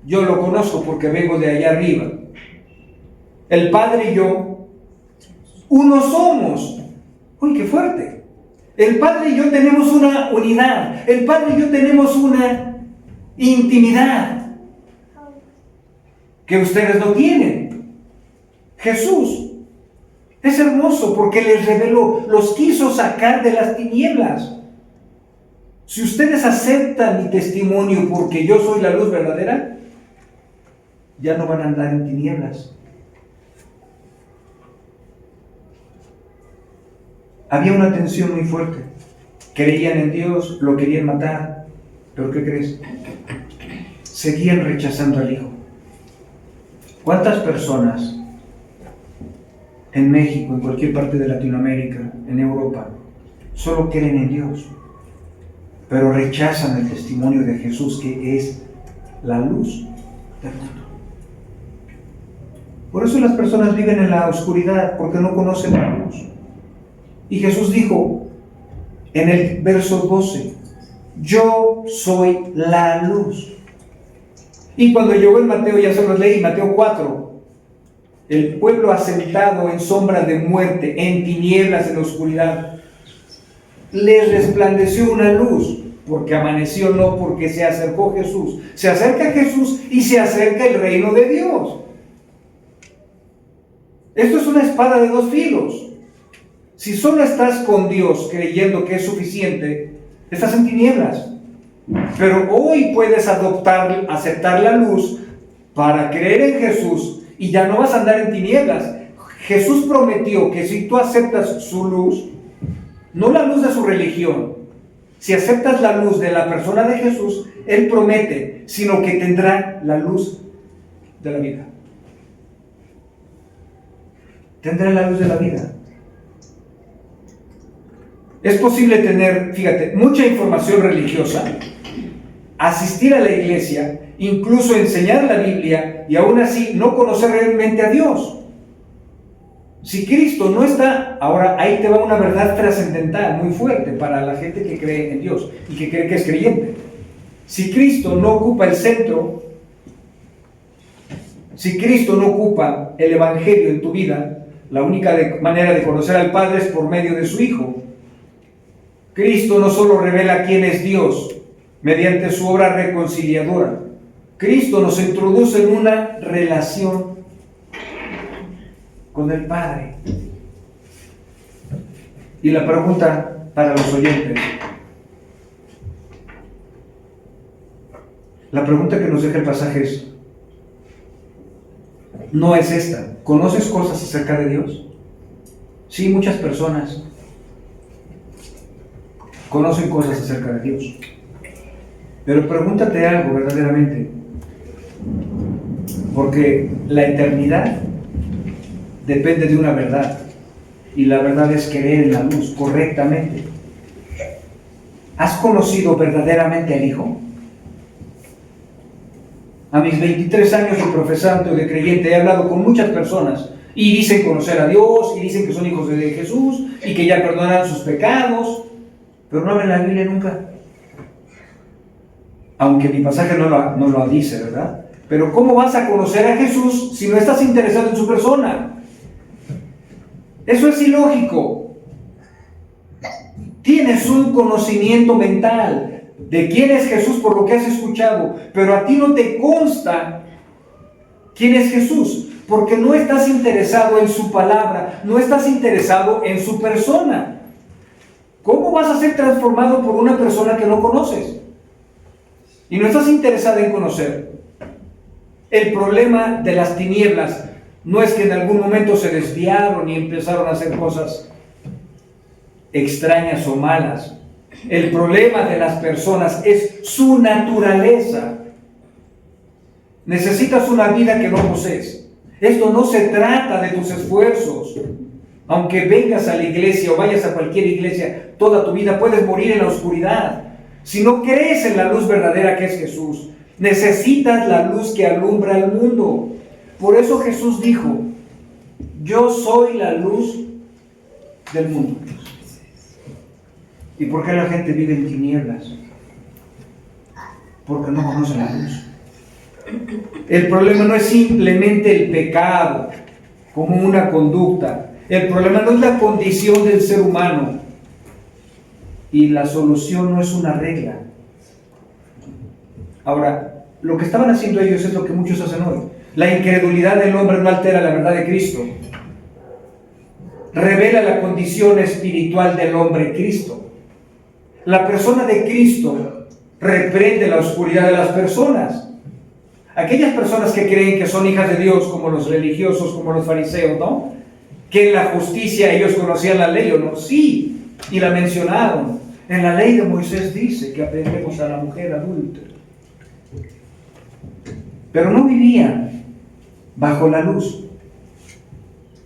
Yo lo conozco porque vengo de allá arriba. El Padre y yo, uno somos. Uy, qué fuerte. El Padre y yo tenemos una unidad. El Padre y yo tenemos una intimidad que ustedes no tienen. Jesús es hermoso porque les reveló, los quiso sacar de las tinieblas. Si ustedes aceptan mi testimonio porque yo soy la luz verdadera, ya no van a andar en tinieblas. Había una tensión muy fuerte. Creían en Dios, lo querían matar. ¿Pero qué crees? Seguían rechazando al Hijo. ¿Cuántas personas en México, en cualquier parte de Latinoamérica, en Europa, solo creen en Dios, pero rechazan el testimonio de Jesús, que es la luz del mundo? Por eso las personas viven en la oscuridad, porque no conocen la luz. Y Jesús dijo en el verso 12, yo soy la luz. Y cuando llegó en Mateo, ya se los leí, Mateo 4, el pueblo asentado en sombra de muerte, en tinieblas, en oscuridad, les resplandeció una luz, porque amaneció, no porque se acercó Jesús. Se acerca Jesús y se acerca el reino de Dios. Esto es una espada de dos filos. Si solo estás con Dios creyendo que es suficiente, estás en tinieblas. Pero hoy puedes aceptar la luz para creer en Jesús y ya no vas a andar en tinieblas. Jesús prometió que si tú aceptas su luz, no la luz de su religión, si aceptas la luz de la persona de Jesús, Él promete, sino que tendrá la luz de la vida. Tendrá la luz de la vida. Es posible tener, fíjate, mucha información religiosa, asistir a la iglesia, incluso enseñar la Biblia y aún así no conocer realmente a Dios. Si Cristo no está, ahora ahí te va una verdad trascendental muy fuerte para la gente que cree en Dios y que cree que es creyente. Si Cristo no ocupa el centro, si Cristo no ocupa el Evangelio en tu vida, la única manera de conocer al Padre es por medio de su Hijo. Cristo no solo revela quién es Dios mediante su obra reconciliadora. Cristo nos introduce en una relación con el Padre. Y la pregunta para los oyentes, la pregunta que nos deja el pasaje no es esta. ¿Conoces cosas acerca de Dios? Sí, muchas personas conocen cosas acerca de Dios. Pero pregúntate algo verdaderamente. Porque la eternidad depende de una verdad. Y la verdad es creer en la luz correctamente. ¿Has conocido verdaderamente al Hijo? A mis 23 años de profesante o de creyente he hablado con muchas personas y dicen conocer a Dios y dicen que son hijos de Jesús y que ya perdonaron sus pecados, pero no abren la Biblia nunca. Aunque mi pasaje no lo dice, ¿verdad? Pero ¿cómo vas a conocer a Jesús si no estás interesado en su persona? Eso es ilógico. Tienes un conocimiento mental de quién es Jesús por lo que has escuchado, pero a ti no te consta quién es Jesús, porque no estás interesado en su palabra, no estás interesado en su persona. ¿Cómo vas a ser transformado por una persona que no conoces? Y no estás interesado en conocer. El problema de las tinieblas no es que en algún momento se desviaron y empezaron a hacer cosas extrañas o malas. El problema de las personas es su naturaleza. Necesitas una vida que no posees. Esto no se trata de tus esfuerzos. Aunque vengas a la iglesia o vayas a cualquier iglesia, toda tu vida puedes morir en la oscuridad. Si no crees en la luz verdadera que es Jesús, necesitas la luz que alumbra el mundo. Por eso Jesús dijo, yo soy la luz del mundo. ¿Y por qué la gente vive en tinieblas? Porque no conoce la luz. El problema no es simplemente el pecado como una conducta. El problema no es la condición del ser humano. Y la solución no es una regla. Ahora, lo que estaban haciendo ellos es lo que muchos hacen hoy. La incredulidad del hombre no altera la verdad de Cristo. Revela la condición espiritual del hombre Cristo. La persona de Cristo reprende la oscuridad de las personas. Aquellas personas que creen que son hijas de Dios, como los religiosos, como los fariseos, ¿no? Que en la justicia ellos conocían la ley, ¿o no? Sí, y la mencionaron. En la ley de Moisés dice que aprendemos a la mujer adúltera. Pero no vivían bajo la luz.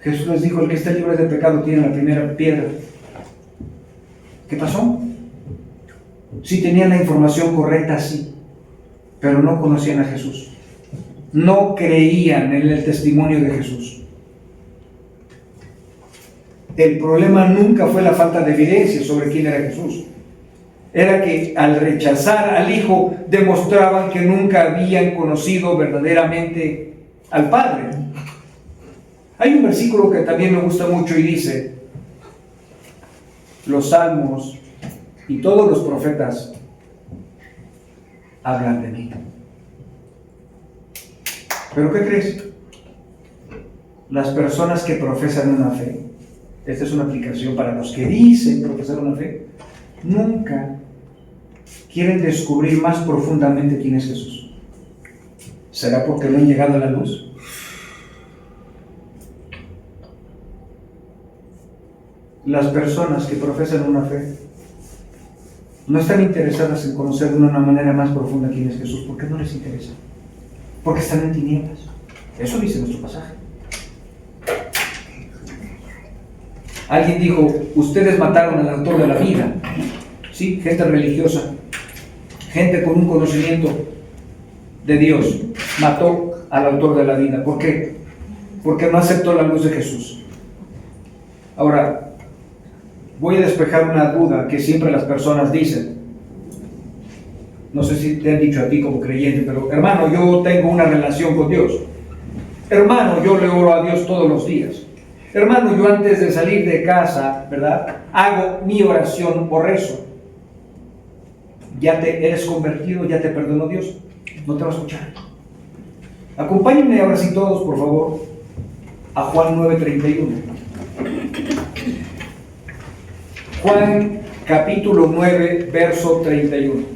Jesús les dijo, el que esté libre de pecado tiene la primera piedra. ¿Qué pasó? Sí tenían la información correcta, sí, pero no conocían a Jesús. No creían en el testimonio de Jesús. El problema nunca fue la falta de evidencia sobre quién era Jesús. Era que al rechazar al Hijo demostraban que nunca habían conocido verdaderamente al Padre. Hay un versículo que también me gusta mucho y dice, los salmos y todos los profetas hablan de mí. ¿Pero qué crees? Las personas que profesan una fe, esta es una aplicación para los que dicen profesar una fe, nunca quieren descubrir más profundamente quién es Jesús. ¿Será porque no han llegado a la luz? Las personas que profesan una fe no están interesadas en conocer de una manera más profunda quién es Jesús. ¿Por qué no les interesa? Porque están en tinieblas. Eso dice nuestro pasaje. Alguien dijo, ustedes mataron al autor de la vida. Sí, gente religiosa, gente con un conocimiento de Dios, mató al autor de la vida. ¿Por qué? Porque no aceptó la luz de Jesús. Ahora, voy a despejar una duda que siempre las personas dicen. No sé si te han dicho a ti como creyente, pero hermano, yo tengo una relación con Dios. Hermano, yo le oro a Dios todos los días. Hermano, yo antes de salir de casa, ¿verdad?, hago mi oración o rezo. ¿Ya te eres convertido? ¿Ya te perdonó Dios? No te va a escuchar. Acompáñenme ahora sí todos, por favor, a Juan 9:31. Juan capítulo 9, verso 31.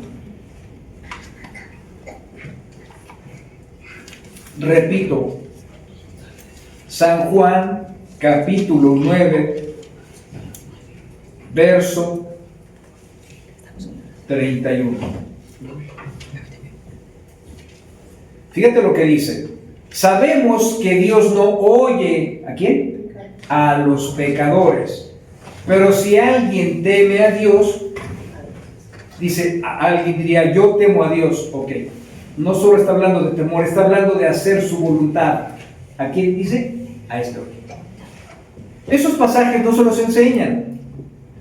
Repito, San Juan capítulo 9, verso 31. Fíjate lo que dice. Sabemos que Dios no oye, ¿a quién? A los pecadores. Pero si alguien teme a Dios, dice, alguien diría, yo temo a Dios. Ok, no solo está hablando de temor, está hablando de hacer su voluntad. ¿A quién dice? A este hombre. Esos pasajes no se los enseñan.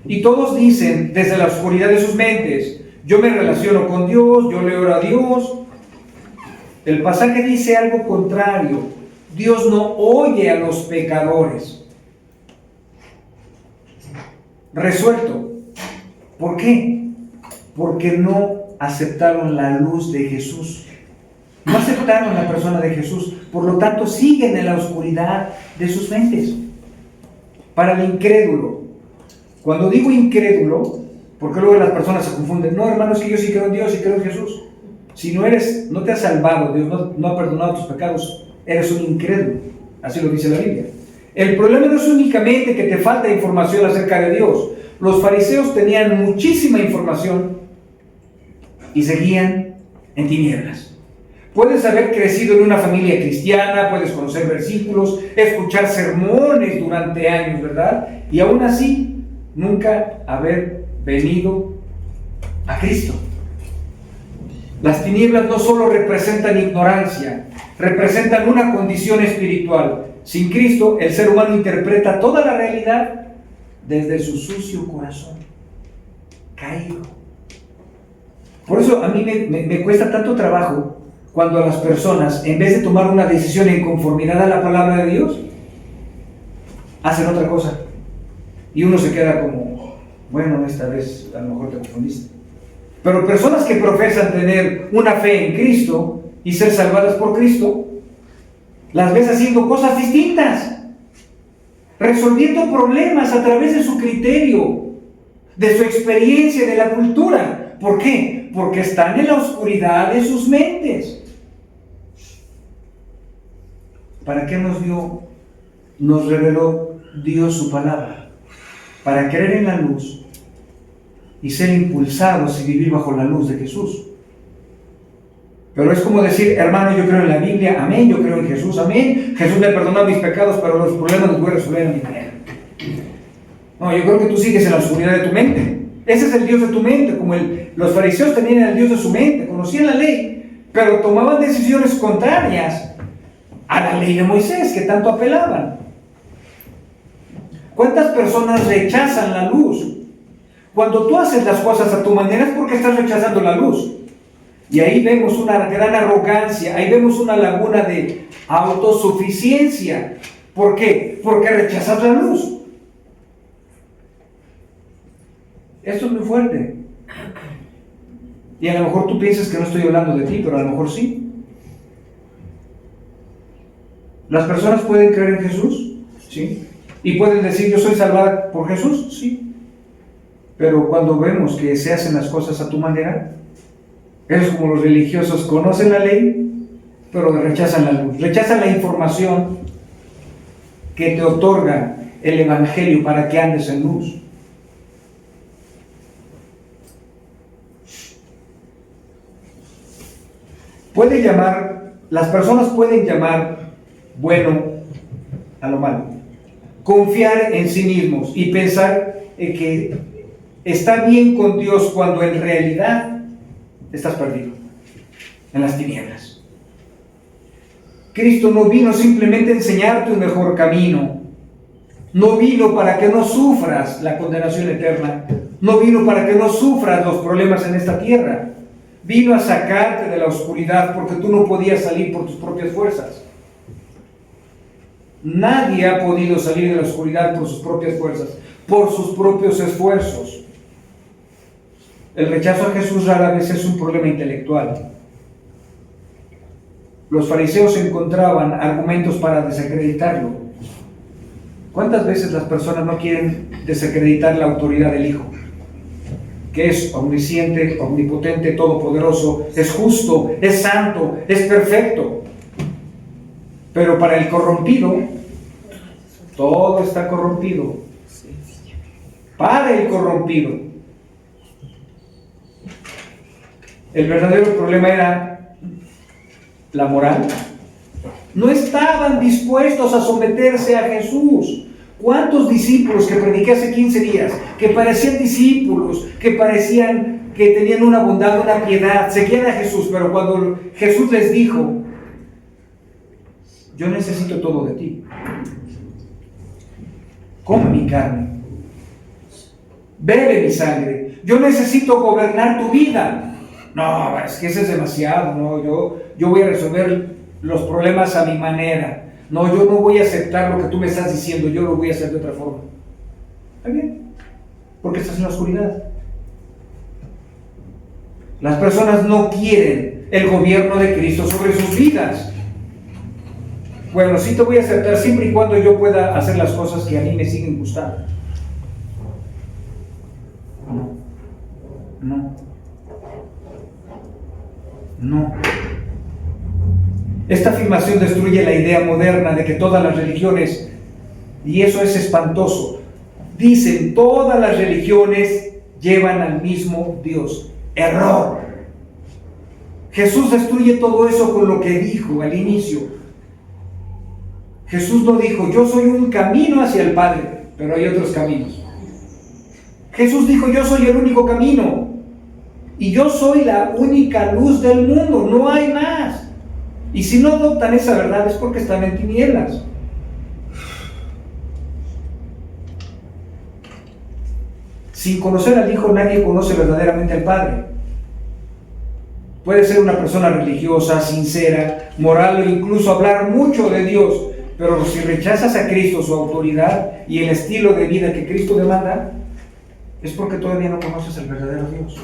Y todos dicen, desde la oscuridad de sus mentes, yo me relaciono con Dios, yo le oro a Dios. El pasaje dice algo contrario. Dios no oye a los pecadores. Resuelto. ¿Por qué? Porque no aceptaron la luz de Jesús. No aceptaron la persona de Jesús. Por lo tanto, siguen en la oscuridad de sus mentes. Para el incrédulo. Cuando digo incrédulo, porque luego las personas se confunden. No, hermano, es que yo sí creo en Dios y creo en Jesús. Si no te ha salvado, Dios no ha perdonado tus pecados, eres un incrédulo. Así lo dice la Biblia. El problema no es únicamente que te falta información acerca de Dios. Los fariseos tenían muchísima información y seguían en tinieblas. Puedes haber crecido en una familia cristiana, puedes conocer versículos, escuchar sermones durante años, ¿verdad? Y aún así, nunca haber venido a Cristo. Las tinieblas no solo representan ignorancia, representan una condición espiritual. Sin Cristo, el ser humano interpreta toda la realidad desde su sucio corazón, caído. Por eso a mí me cuesta tanto trabajo cuando a las personas, en vez de tomar una decisión en conformidad a la palabra de Dios, hacen otra cosa. Y uno se queda como, bueno, esta vez a lo mejor te confundiste. Pero personas que profesan tener una fe en Cristo y ser salvadas por Cristo, las ves haciendo cosas distintas, resolviendo problemas a través de su criterio, de su experiencia, de la cultura. ¿Por qué? Porque están en la oscuridad de sus mentes. ¿Para qué nos reveló Dios su palabra? Para creer en la luz y ser impulsados y vivir bajo la luz de Jesús. Pero es como decir, hermano, yo creo en la Biblia, amén, yo creo en Jesús, amén, Jesús me perdonó mis pecados, pero los problemas los voy a resolver a mi manera. No, yo creo que tú sigues en la oscuridad de tu mente. Ese es el Dios de tu mente, como los fariseos tenían el Dios de su mente, conocían la ley, pero tomaban decisiones contrarias a la ley de Moisés, que tanto apelaban. ¿Cuántas personas rechazan la luz? Cuando tú haces las cosas a tu manera es porque estás rechazando la luz. Y ahí vemos una gran arrogancia, ahí vemos una laguna de autosuficiencia. ¿Por qué? Porque rechazas la luz. Esto es muy fuerte. Y a lo mejor tú piensas que no estoy hablando de ti, pero a lo mejor sí. ¿Las personas pueden creer en Jesús? Sí. ¿Y pueden decir, yo soy salvada por Jesús? Sí. Pero cuando vemos que se hacen las cosas a tu manera, es como los religiosos: conocen la ley, pero rechazan la luz, rechazan la información que te otorga el Evangelio para que andes en luz. Las personas pueden llamar bueno a lo malo, confiar en sí mismos y pensar en que está bien con Dios cuando en realidad estás perdido en las tinieblas. Cristo no vino simplemente a enseñarte un mejor camino, no vino para que no sufras la condenación eterna, no vino para que no sufras los problemas en esta tierra. Vino a sacarte de la oscuridad porque tú no podías salir por tus propias fuerzas. Nadie ha podido salir de la oscuridad por sus propias fuerzas, por sus propios esfuerzos. El rechazo a Jesús rara vez es un problema intelectual. Los fariseos encontraban argumentos para desacreditarlo. ¿Cuántas veces las personas no quieren desacreditar la autoridad del Hijo? Que es omnisciente, omnipotente, todopoderoso, es justo, es santo, es perfecto. Pero para el corrompido, todo está corrompido. Para el corrompido. El verdadero problema era la moral. No estaban dispuestos a someterse a Jesús. ¿Cuántos discípulos que prediqué hace 15 días, que parecían discípulos, que parecían que tenían una bondad, una piedad, seguían a Jesús, pero cuando Jesús les dijo: yo necesito todo de ti, come mi carne, bebe mi sangre, yo necesito gobernar tu vida? No, es que eso es demasiado, no, yo voy a resolver los problemas a mi manera. No, yo no voy a aceptar lo que tú me estás diciendo, yo lo voy a hacer de otra forma. ¿Está bien? Porque estás en la oscuridad. Las personas no quieren el gobierno de Cristo sobre sus vidas. Bueno, sí te voy a aceptar siempre y cuando yo pueda hacer las cosas que a mí me siguen gustando. No. Esta afirmación destruye la idea moderna de que todas las religiones, y eso es espantoso, dicen todas las religiones llevan al mismo Dios. Error. Jesús destruye todo eso con lo que dijo al inicio. Jesús no dijo: yo soy un camino hacia el Padre, pero hay otros caminos. Jesús dijo: yo soy el único camino y yo soy la única luz del mundo, no hay más. Y si no adoptan esa verdad es porque están en tinieblas. Sin conocer al Hijo nadie conoce verdaderamente al Padre. Puede ser una persona religiosa, sincera, moral o incluso hablar mucho de Dios, pero si rechazas a Cristo, su autoridad y el estilo de vida que Cristo demanda, es porque todavía no conoces al verdadero Dios.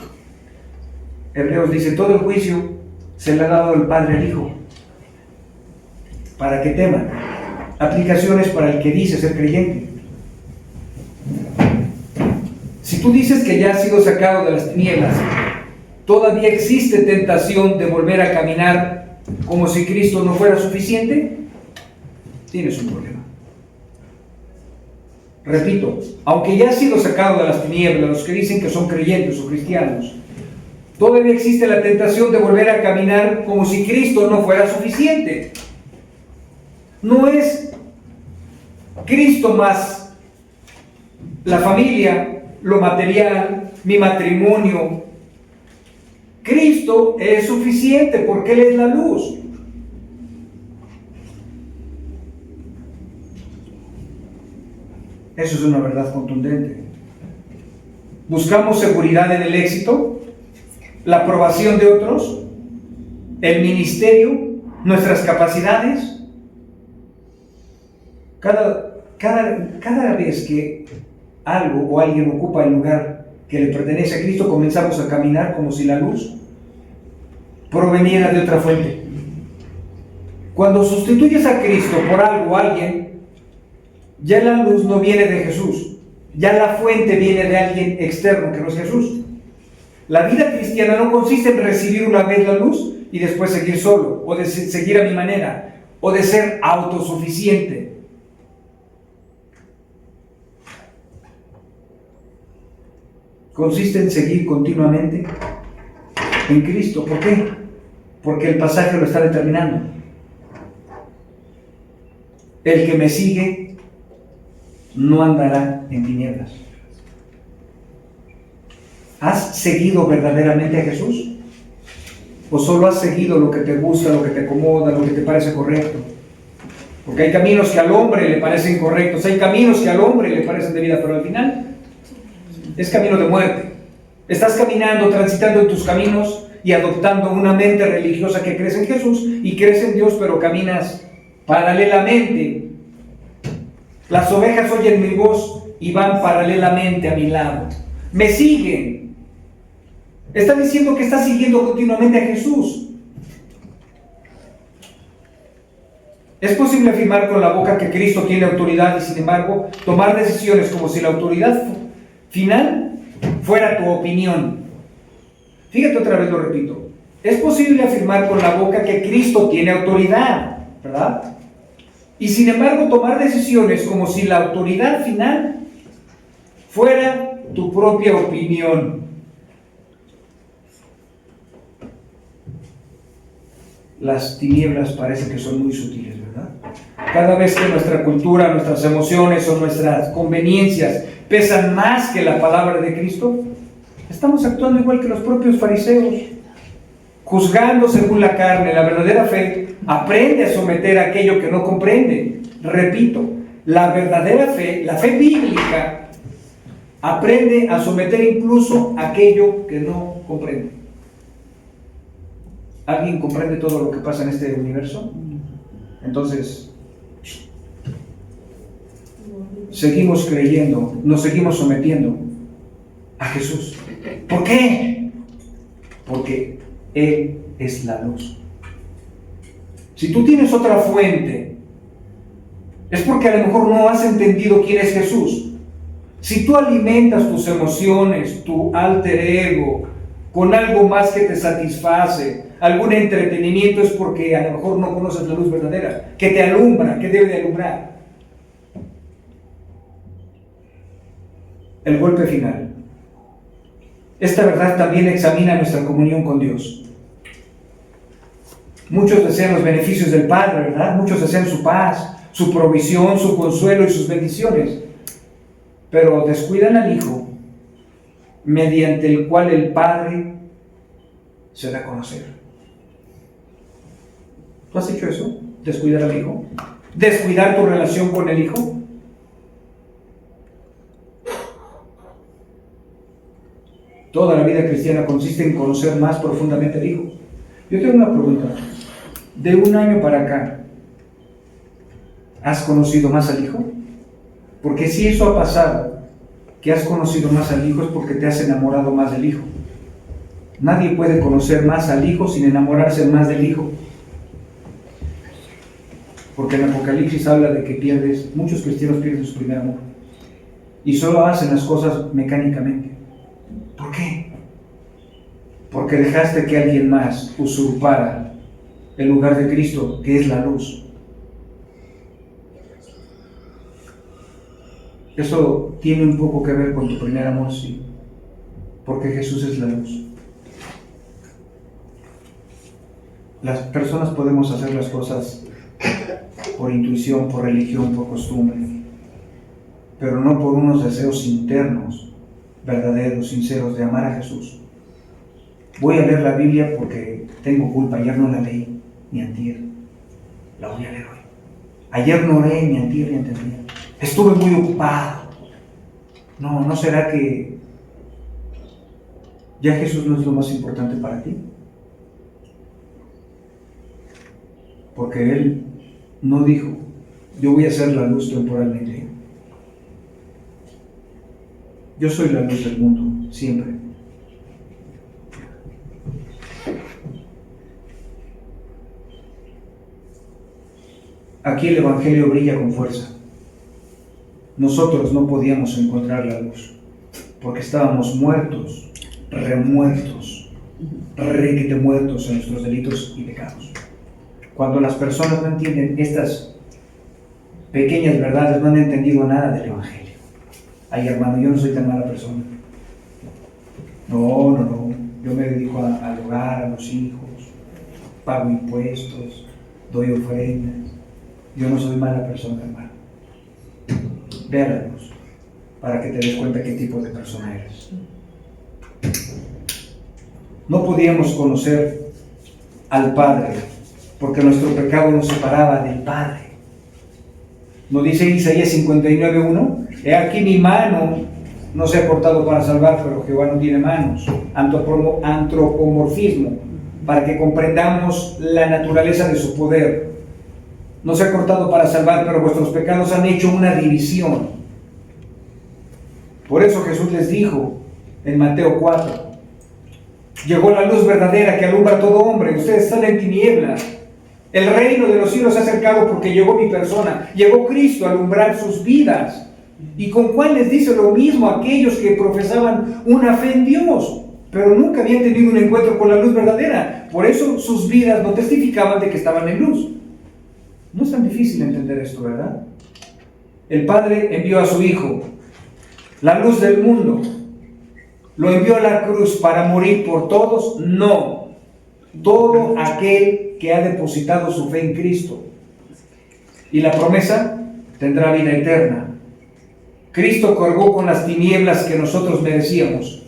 Hebreos dice: todo el juicio se le ha dado el Padre al Hijo, para que teman. Aplicaciones para el que dice ser creyente. Si tú dices que ya has sido sacado de las tinieblas, ¿todavía existe tentación de volver a caminar como si Cristo no fuera suficiente? Tienes un problema. Repito, aunque ya has sido sacado de las tinieblas, los que dicen que son creyentes o cristianos, todavía existe la tentación de volver a caminar como si Cristo no fuera suficiente. No es Cristo más la familia, lo material, mi matrimonio. Cristo es suficiente porque Él es la luz. Eso es una verdad contundente. Buscamos seguridad en el éxito, la aprobación de otros, el ministerio, nuestras capacidades. Cada vez que algo o alguien ocupa el lugar que le pertenece a Cristo, comenzamos a caminar como si la luz proveniera de otra fuente. Cuando sustituyes a Cristo por algo o alguien, ya la luz no viene de Jesús, Ya la fuente viene de alguien externo que no es Jesús. La vida cristiana no consiste en recibir una vez la luz y después seguir solo, o de seguir a mi manera, o de ser autosuficiente. Consiste en seguir continuamente en Cristo. ¿Por qué? Porque el pasaje lo está determinando. El que me sigue no andará en tinieblas. ¿Has seguido verdaderamente a Jesús? ¿O solo has seguido lo que te gusta, lo que te acomoda, lo que te parece correcto? Porque hay caminos que al hombre le parecen correctos, hay caminos que al hombre le parecen de vida, pero al final es camino de muerte. Estás caminando, transitando en tus caminos y adoptando una mente religiosa que crees en Jesús y crees en Dios, pero caminas paralelamente. Las ovejas oyen mi voz y van paralelamente a mi lado. Me siguen. Está diciendo que está siguiendo continuamente a Jesús. Es posible afirmar con la boca que Cristo tiene autoridad y, sin embargo, tomar decisiones como si la autoridad final fuera tu opinión. Fíjate, otra vez lo repito. Es posible afirmar con la boca que Cristo tiene autoridad, ¿verdad? Y, sin embargo, tomar decisiones como si la autoridad final fuera tu propia opinión. Las tinieblas parece que son muy sutiles, ¿verdad? Cada vez que nuestra cultura, nuestras emociones o nuestras conveniencias pesan más que la palabra de Cristo, estamos actuando igual que los propios fariseos, juzgando según la carne. La verdadera fe aprende a someter aquello que no comprende. Repito, la verdadera fe, la fe bíblica, aprende a someter incluso aquello que no comprende. ¿Alguien comprende todo lo que pasa en este universo? Entonces, seguimos creyendo, nos seguimos sometiendo a Jesús. ¿Por qué? Porque Él es la luz. Si tú tienes otra fuente, es porque a lo mejor no has entendido quién es Jesús. Si tú alimentas tus emociones, tu alter ego, con algo más que te satisface, algún entretenimiento, es porque a lo mejor no conoces la luz verdadera, que te alumbra, que debe de alumbrar. El golpe final. Esta verdad también examina nuestra comunión con Dios. Muchos desean los beneficios del Padre, ¿verdad? Muchos desean su paz, su provisión, su consuelo y sus bendiciones, pero descuidan al Hijo, mediante el cual el Padre se da a conocer. ¿Tú has hecho eso? ¿Descuidar al Hijo? ¿Descuidar tu relación con el Hijo? Toda la vida cristiana consiste en conocer más profundamente al Hijo. Yo tengo una pregunta. De un año para acá, ¿has conocido más al Hijo? Porque si eso ha pasado, que has conocido más al Hijo, es porque te has enamorado más del Hijo. Nadie puede conocer más al Hijo sin enamorarse más del Hijo. Porque en Apocalipsis habla de que muchos cristianos pierden su primer amor. Y solo hacen las cosas mecánicamente. ¿Por qué? Porque dejaste que alguien más usurpara el lugar de Cristo, que es la luz. Eso tiene un poco que ver con tu primer amor, sí. Porque Jesús es la luz. Las personas podemos hacer las cosas por intuición, por religión, por costumbre, pero no por unos deseos internos, verdaderos, sinceros, de amar a Jesús. Voy a leer la Biblia porque tengo culpa. Ayer no la leí, ni antier. La voy a leer hoy. Ayer no oré, ni antier, ni entendía. Estuve muy ocupado. ¿No será que ya Jesús no es lo más importante para ti? Porque Él no dijo, yo voy a ser la luz temporalmente. Yo soy la luz del mundo, siempre. Aquí el Evangelio brilla con fuerza. nosotros no podíamos encontrar la luz, porque estábamos muertos, remuertos, requete muertos en nuestros delitos y pecados. Cuando las personas no entienden estas pequeñas verdades, no han entendido nada del Evangelio. Ay, hermano, yo no soy tan mala persona. No. Yo me dedico al hogar, a los hijos, pago impuestos, doy ofrendas. Yo no soy mala persona, hermano. Ve a la luz para que te des cuenta qué tipo de persona eres. No podíamos conocer al Padre porque nuestro pecado nos separaba del Padre. Nos dice Isaías 59:1: he aquí mi mano no se ha cortado para salvar, pero Jehová no tiene manos. Antropomorfismo, para que comprendamos la naturaleza de su poder. No se ha cortado para salvar, pero vuestros pecados han hecho una división. Por eso Jesús les dijo en Mateo 4: llegó la luz verdadera que alumbra a todo hombre. Ustedes están en tinieblas. El reino de los cielos se ha acercado porque llegó mi persona. Llegó Cristo a alumbrar sus vidas. Y con Juan les dice lo mismo a aquellos que profesaban una fe en Dios, pero nunca habían tenido un encuentro con la luz verdadera. Por eso sus vidas no testificaban de que estaban en luz. No es tan difícil entender esto, ¿verdad? El Padre envió a su Hijo, la luz del mundo. ¿Lo envió a la cruz para morir por todos? No. Todo aquel que ha depositado su fe en Cristo. Y la promesa: tendrá vida eterna. Cristo cargó con las tinieblas que nosotros merecíamos,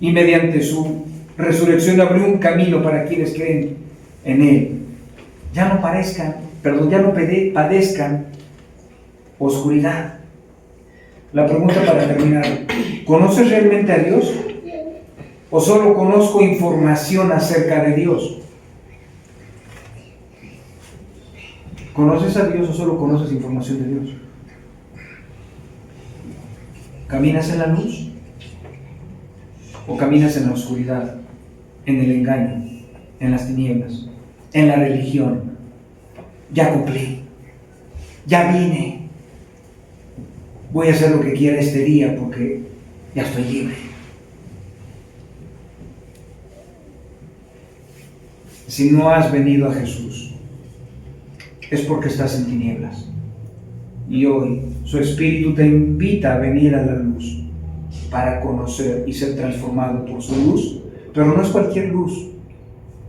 y mediante su resurrección abrió un camino para quienes creen en Él. Ya no padezcan oscuridad. La pregunta para terminar: ¿conoces realmente a Dios? ¿O solo conozco información acerca de Dios? ¿Conoces a Dios o solo conoces información de Dios? ¿Caminas en la luz o caminas en la oscuridad, en el engaño, en las tinieblas, en la religión? Ya cumplí, ya vine, voy a hacer lo que quiera este día porque ya estoy libre. Si no has venido a Jesús, es porque estás en tinieblas. Y hoy su Espíritu te invita a venir a la luz para conocer y ser transformado por su luz. Pero no es cualquier luz,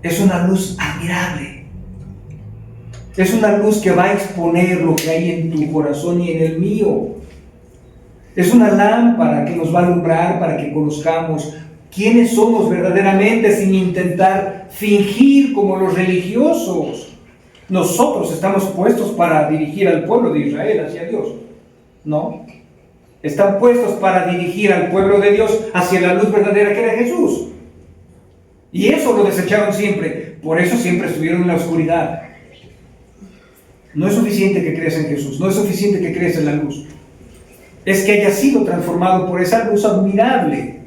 es una luz admirable. Es una luz que va a exponer lo que hay en tu corazón y en el mío. Es una lámpara que nos va a alumbrar para que conozcamos quiénes somos verdaderamente, sin intentar fingir como los religiosos. Nosotros estamos puestos para dirigir al pueblo de Israel hacia Dios. No. Están puestos para dirigir al pueblo de Dios hacia la luz verdadera que era Jesús. Y eso lo desecharon siempre. Por eso siempre estuvieron en la oscuridad. No es suficiente que creas en Jesús. No es suficiente que creas en la luz. Es que hayas sido transformado por esa luz admirable.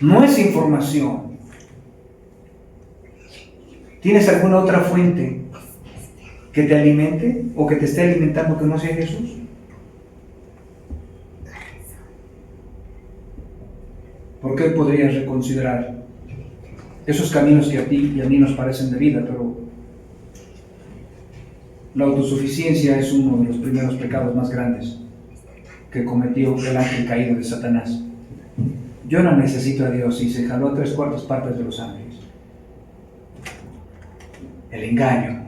No es información. ¿Tienes alguna otra fuente que te alimente o que te esté alimentando que no sea Jesús? ¿Por qué podrías reconsiderar esos caminos que a ti y a mí nos parecen de vida? Pero la autosuficiencia es uno de los primeros pecados más grandes que cometió el ángel caído de Satanás. Yo no necesito a Dios, y se jaló a 3/4 partes de los ángeles. El engaño,